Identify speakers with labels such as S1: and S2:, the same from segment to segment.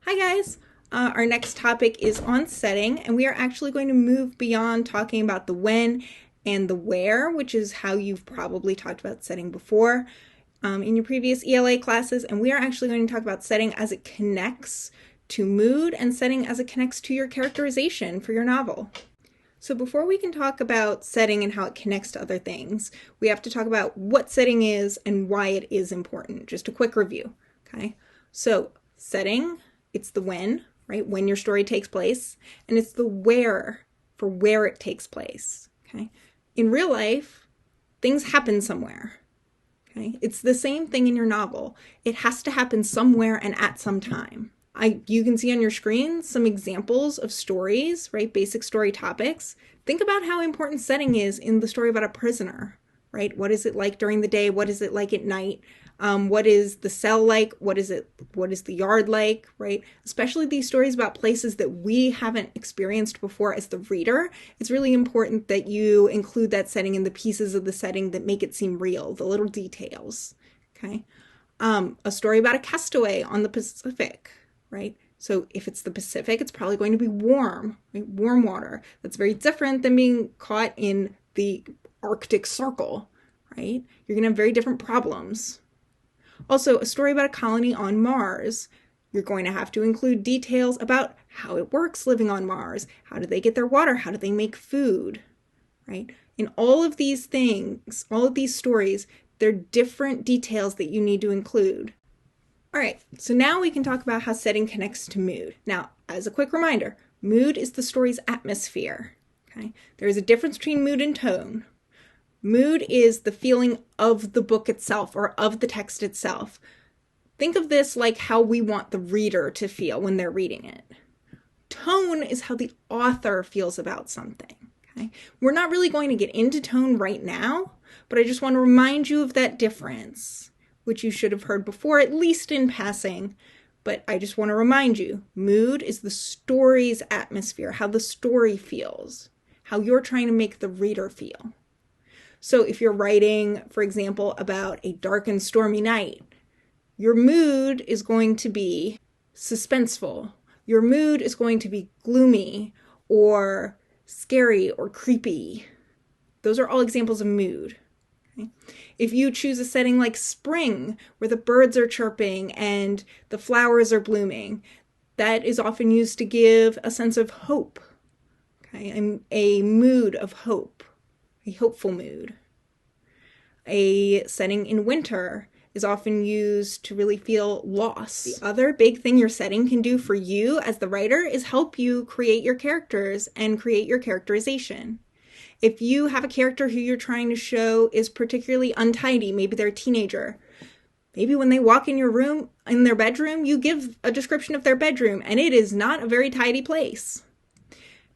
S1: Hi guys! Our next topic is on setting, and we are actually going to move beyond talking about the when and the where, which is how you've probably talked about setting before in your previous ELA classes, and we are actually going to talk about setting as it connects to mood and setting as it connects to your characterization for your novel. So before we can talk about setting and how it connects to other things, we have to talk about what setting is and why it is important. Just a quick review, okay? So setting, it's the when, right? When your story takes place, and it's the where for where it takes place, okay? In real life, things happen somewhere, okay? It's the same thing in your novel. It has to happen somewhere and at some time. You can see on your screen some examples of stories, right? Basic story topics. Think about how important setting is in the story about a prisoner, right? What is it like during the day? What is it like at night? What is the cell like? What is the yard like, right? Especially these stories about places that we haven't experienced before as the reader. It's really important that you include that setting in the pieces of the setting that make it seem real, the little details, okay? A story about a castaway on the Pacific, right? So if it's the Pacific, it's probably going to be warm, right? Warm water. That's very different than being caught in the Arctic Circle, right? You're going to have very different problems. Also, a story about a colony on Mars. You're going to have to include details about how it works living on Mars. How do they get their water? How do they make food, right? In all of these things, all of these stories, there are different details that you need to include. All right, so now we can talk about how setting connects to mood. Now, as a quick reminder, mood is the story's atmosphere, okay? There is a difference between mood and tone. Mood is the feeling of the book itself or of the text itself. Think of this like how we want the reader to feel when they're reading it. Tone is how the author feels about something, okay? We're not really going to get into tone right now, but I just want to remind you of that difference, which you should have heard before, at least in passing. But I just want to remind you, mood is the story's atmosphere, how the story feels, how you're trying to make the reader feel. So if you're writing, for example, about a dark and stormy night, your mood is going to be suspenseful. Your mood is going to be gloomy or scary or creepy. Those are all examples of mood. Okay? If you choose a setting like spring, where the birds are chirping and the flowers are blooming, that is often used to give a sense of hope, okay? And a mood of hope, a hopeful mood. A setting in winter is often used to really feel loss. The other big thing your setting can do for you as the writer is help you create your characters and create your characterization. If you have a character who you're trying to show is particularly untidy, maybe they're a teenager, maybe when they walk in your room, in their bedroom, you give a description of their bedroom, and it is not a very tidy place.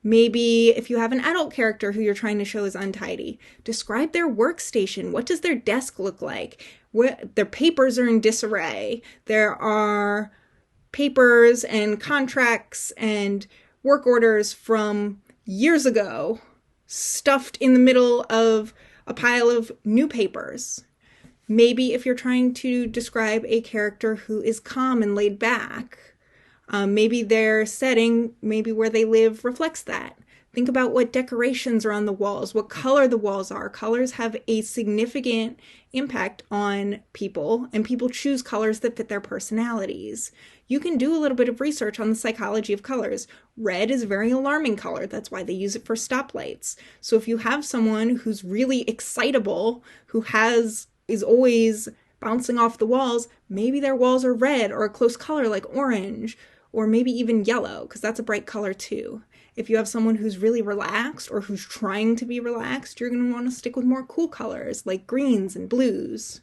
S1: Maybe if you have an adult character who you're trying to show is untidy, describe their workstation. What does their desk look like? Their papers are in disarray. There are papers and contracts and work orders from years ago stuffed in the middle of a pile of new papers. Maybe if you're trying to describe a character who is calm and laid back, maybe their setting, maybe where they live, reflects that. Think about what decorations are on the walls, what color the walls are. Colors have a significant impact on people, and people choose colors that fit their personalities. You can do a little bit of research on the psychology of colors. Red is a very alarming color. That's why they use it for stoplights. So if you have someone who's really excitable, who is always bouncing off the walls, maybe their walls are red or a close color like orange, or maybe even yellow, because that's a bright color too. If you have someone who's really relaxed or who's trying to be relaxed, you're going to want to stick with more cool colors like greens and blues.